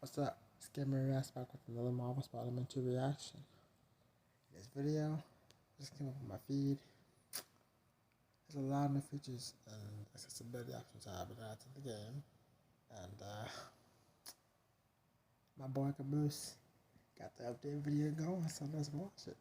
What's up? It's Gamer back with another Marvel Spider-Man 2 reaction. This video just came up on my feed. There's a lot of new features and accessibility options I have been added to the game. And my boy Caboose got the update video going, so let's watch it.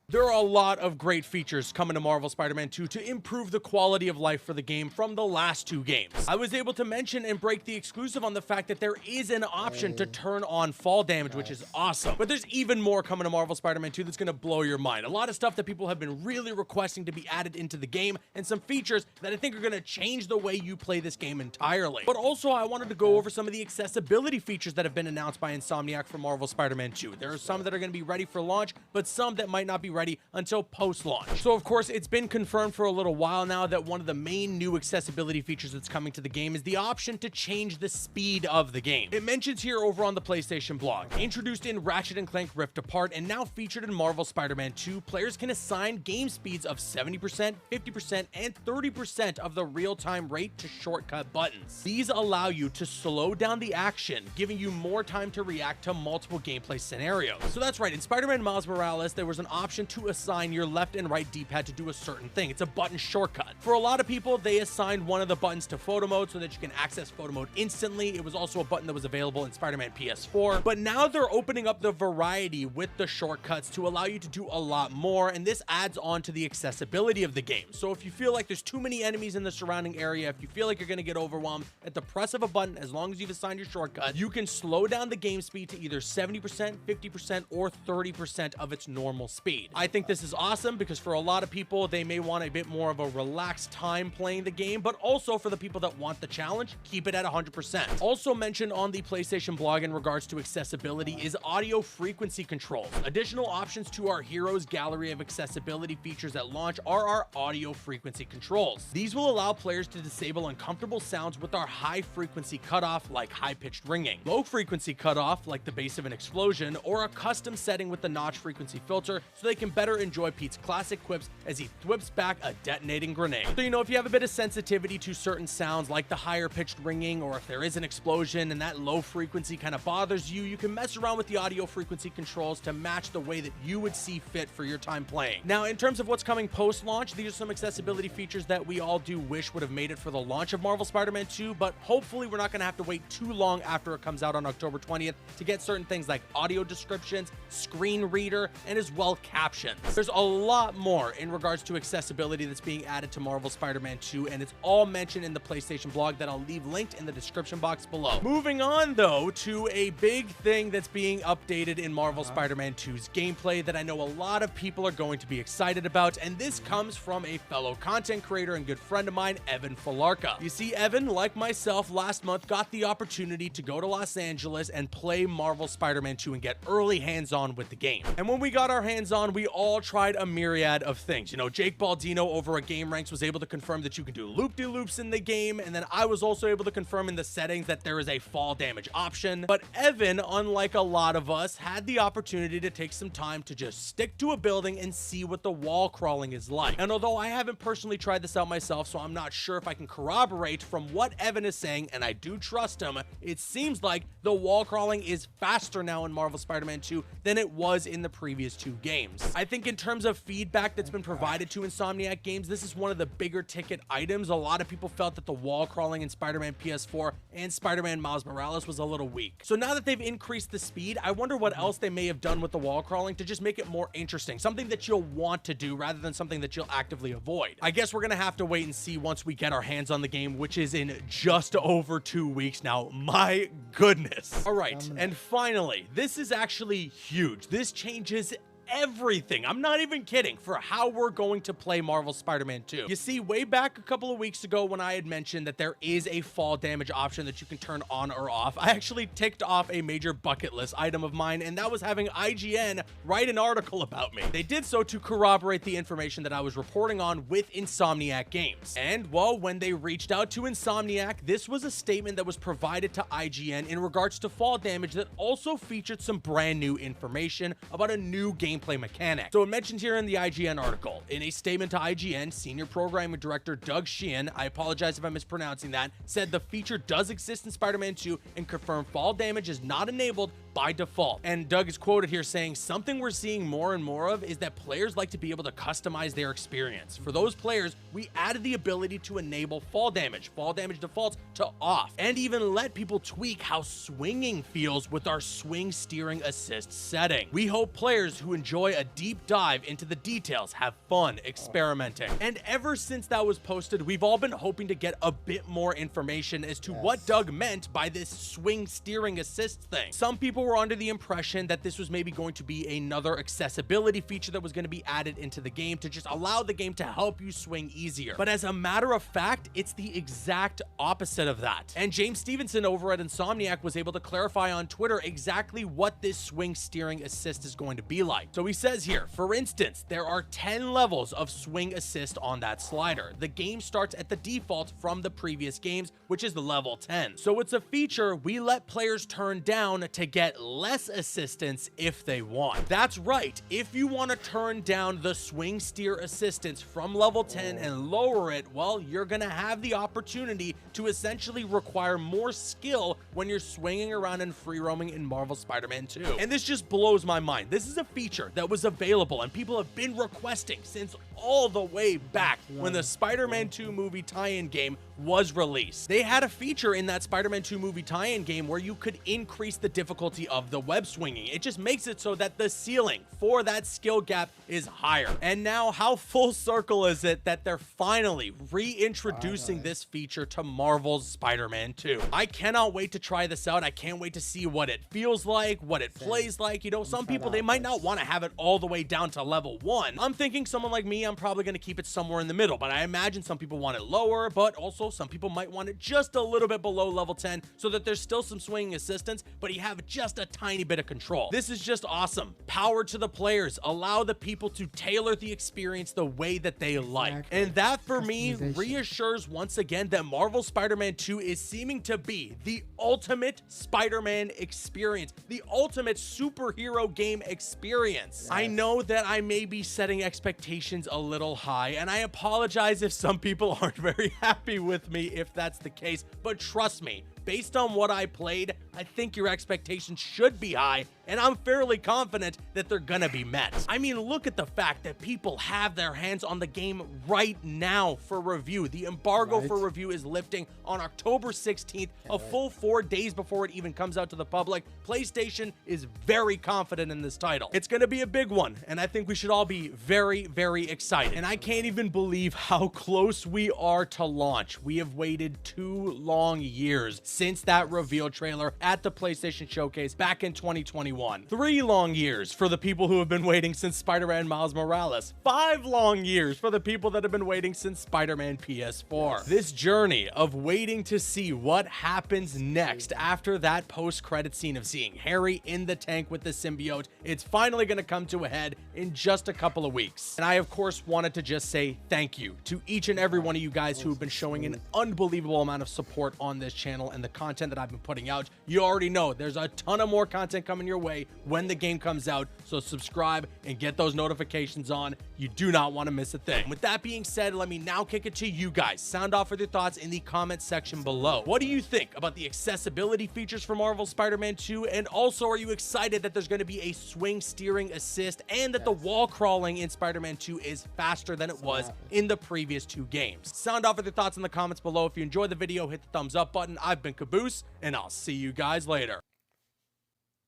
There are a lot of great features coming to Marvel Spider-Man 2 to improve the quality of life for the game from the last two games. I was able to mention and break the exclusive on the fact that there is an option to turn on fall damage, which is awesome. But there's even more coming to Marvel Spider-Man 2 that's going to blow your mind. A lot of stuff that people have been really requesting to be added into the game, and some features that I think are going to change the way you play this game entirely. But also, I wanted to go over some of the accessibility features that have been announced by Insomniac for Marvel Spider-Man 2. There are some that are going to be ready for launch, but some that might not be ready until post-launch. So of course, it's been confirmed for a little while now that one of the main new accessibility features that's coming to the game is the option to change the speed of the game. It mentions here over on the PlayStation blog, introduced in Ratchet & Clank Rift Apart and now featured in Marvel Spider-Man 2, players can assign game speeds of 70%, 50%, and 30% of the real-time rate to shortcut buttons. These allow you to slow down the action, giving you more time to react to multiple gameplay scenarios. So that's right, in Spider-Man Miles Morales, there was an option to assign your left and right D-pad to do a certain thing. It's a button shortcut. For a lot of people, they assigned one of the buttons to photo mode so that you can access photo mode instantly. It was also a button that was available in Spider-Man PS4, but now they're opening up the variety with the shortcuts to allow you to do a lot more, and this adds on to the accessibility of the game. So if you feel like there's too many enemies in the surrounding area, if you feel like you're going to get overwhelmed, at the press of a button, as long as you've assigned your shortcut, you can slow down the game speed to either 70%, 50%, or 30% of its normal speed. I think this is awesome because for a lot of people, they may want a bit more of a relaxed time playing the game, but also for the people that want the challenge, keep it at 100%. Also mentioned on the PlayStation blog in regards to accessibility is audio frequency controls. Additional options to our heroes gallery of accessibility features at launch are our audio frequency controls. These will allow players to disable uncomfortable sounds with our high frequency cutoff, like high-pitched ringing, low frequency cutoff, like the bass of an explosion, or a custom setting with the notch frequency filter so they can better enjoy Pete's classic quips as he thwips back a detonating grenade. So, if you have a bit of sensitivity to certain sounds like the higher pitched ringing, or if there is an explosion and that low frequency kind of bothers you, you can mess around with the audio frequency controls to match the way that you would see fit for your time playing. Now, in terms of what's coming post-launch, these are some accessibility features that we all do wish would have made it for the launch of Marvel Spider-Man 2, but hopefully we're not going to have to wait too long after it comes out on October 20th to get certain things like audio descriptions, screen reader, and as well captions. There's a lot more in regards to accessibility that's being added to Marvel Spider-Man 2, and it's all mentioned in the PlayStation blog that I'll leave linked in the description box below. Moving on, though, to a big thing that's being updated in Marvel Spider-Man 2's gameplay that I know a lot of people are going to be excited about, and this comes from a fellow content creator and good friend of mine, Evan Falarka. You see, Evan, like myself, last month got the opportunity to go to Los Angeles and play Marvel Spider-Man 2 and get early hands-on with the game. And when we got our hands on, we all tried a myriad of things. Jake Baldino over at Game Ranks was able to confirm that you can do loop-de-loops in the game, and then I was also able to confirm in the settings that there is a fall damage option. But Evan, unlike a lot of us, had the opportunity to take some time to just stick to a building and see what the wall crawling is like. And although I haven't personally tried this out myself, so I'm not sure if I can corroborate from what Evan is saying, and I do trust him, it seems like the wall crawling is faster now in Marvel Spider-Man 2 than it was in the previous two games. I think in terms of feedback that's been provided to Insomniac Games, this is one of the bigger ticket items. A lot of people felt that the wall crawling in Spider-Man PS4 and Spider-Man Miles Morales was a little weak. So now that they've increased the speed, I wonder what else they may have done with the wall crawling to just make it more interesting, something that you'll want to do rather than something that you'll actively avoid. I guess we're gonna have to wait and see once we get our hands on the game, which is in just over 2 weeks now. My goodness. All right, and finally, this is actually huge. This changes everything. I'm not even kidding, for how we're going to play Marvel Spider-Man 2. You see, way back a couple of weeks ago when I had mentioned that there is a fall damage option that you can turn on or off, I actually ticked off a major bucket list item of mine, and that was having IGN write an article about me. They did so to corroborate the information that I was reporting on with Insomniac Games. And, well, when they reached out to Insomniac, this was a statement that was provided to IGN in regards to fall damage that also featured some brand new information about a new game gameplay mechanic. So it mentions here in the IGN article, in a statement to IGN, senior programming director Doug Sheehan, I apologize if I'm mispronouncing that, said the feature does exist in Spider-Man 2 and confirmed fall damage is not enabled by default. And Doug is quoted here saying, something we're seeing more and more of is that players like to be able to customize their experience. For those players, we added the ability to enable fall damage defaults to off, and even let people tweak how swinging feels with our swing steering assist setting. We hope players who enjoy a deep dive into the details have fun experimenting. And ever since that was posted, we've all been hoping to get a bit more information as to what Doug meant by this swing steering assist thing. Some people were under the impression that this was maybe going to be another accessibility feature that was going to be added into the game to just allow the game to help you swing easier. But as a matter of fact, it's the exact opposite of that. And James Stevenson over at Insomniac was able to clarify on Twitter exactly what this swing steering assist is going to be like. So he says here, for instance, there are 10 levels of swing assist on that slider. The game starts at the default from the previous games, which is the level 10. So it's a feature we let players turn down to get less assistance if they want. That's right. If you want to turn down the swing steer assistance from level 10 and lower it, well, you're going to have the opportunity to essentially require more skill when you're swinging around and free roaming in Marvel Spider-Man 2. And this just blows my mind. This is a feature that was available and people have been requesting since all the way back when the Spider-Man 2 movie tie-in game was released. They had a feature in that Spider-Man 2 movie tie-in game where you could increase the difficulty of the web swinging. It just makes it so that the ceiling for that skill gap is higher. And now how full circle is it that they're finally reintroducing this feature to Marvel's Spider-Man 2? I cannot wait to try this out. I can't wait to see what it feels like, what it plays like. You know, some people, they might not want to have it all the way down to level 1. I'm thinking someone like me, I'm probably going to keep it somewhere in the middle, but I imagine some people want it lower, but also some people might want it just a little bit below level 10 so that there's still some swinging assistance, but you have just a tiny bit of control. This is just awesome. Power to the players. Allow the people to tailor the experience the way that they like. And that for me reassures once again that Marvel Spider-Man 2 is seeming to be the ultimate Spider-Man experience, the ultimate superhero game experience. I know that I may be setting expectations a little high, and I apologize if some people aren't very happy with me if that's the case, but trust me, based on what I played, I think your expectations should be high, and I'm fairly confident that they're gonna be met. I mean, look at the fact that people have their hands on the game right now for review. The embargo for review is lifting on October 16th, a full 4 days before it even comes out to the public. PlayStation is very confident in this title. It's gonna be a big one, and I think we should all be very, very excited. And I can't even believe how close we are to launch. We have waited 2 long years since that reveal trailer at the PlayStation Showcase back in 2021. 3 long years for the people who have been waiting since Spider-Man Miles Morales. 5 long years for the people that have been waiting since Spider-Man PS4. This journey of waiting to see what happens next after that post-credit scene of seeing Harry in the tank with the symbiote, it's finally going to come to a head in just a couple of weeks. And I, of course, wanted to just say thank you to each and every one of you guys who have been showing an unbelievable amount of support on this channel and the content that I've been putting out. You already know there's a ton of more content coming your way when the game comes out, so subscribe and get those notifications on. You do not want to miss a thing. With that being said, let me now kick it to you guys. Sound off with your thoughts in the comment section below. What do you think about the accessibility features for Marvel Spider-Man 2? And also, are you excited that there's going to be a swing steering assist and that the wall crawling in Spider-Man 2 is faster than it was in the previous 2 games? Sound off with your thoughts in the comments below. If you enjoyed the video, hit the thumbs up button. I've been Caboose, and I'll see you guys later.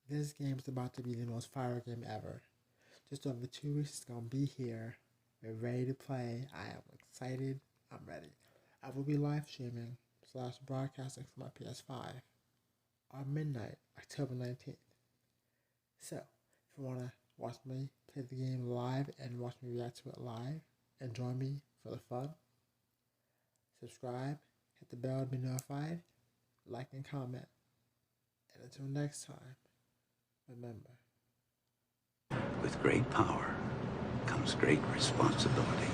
This game is about to be the most fire game ever. Just over 2 weeks, it's going to be here. We're ready to play. I am excited. I'm ready. I will be live streaming / broadcasting from my PS5 on midnight, October 19th. So, if you want to watch me play the game live and watch me react to it live and join me for the fun, subscribe, hit the bell to be notified, like and comment. And until next time, remember, with great power comes great responsibility.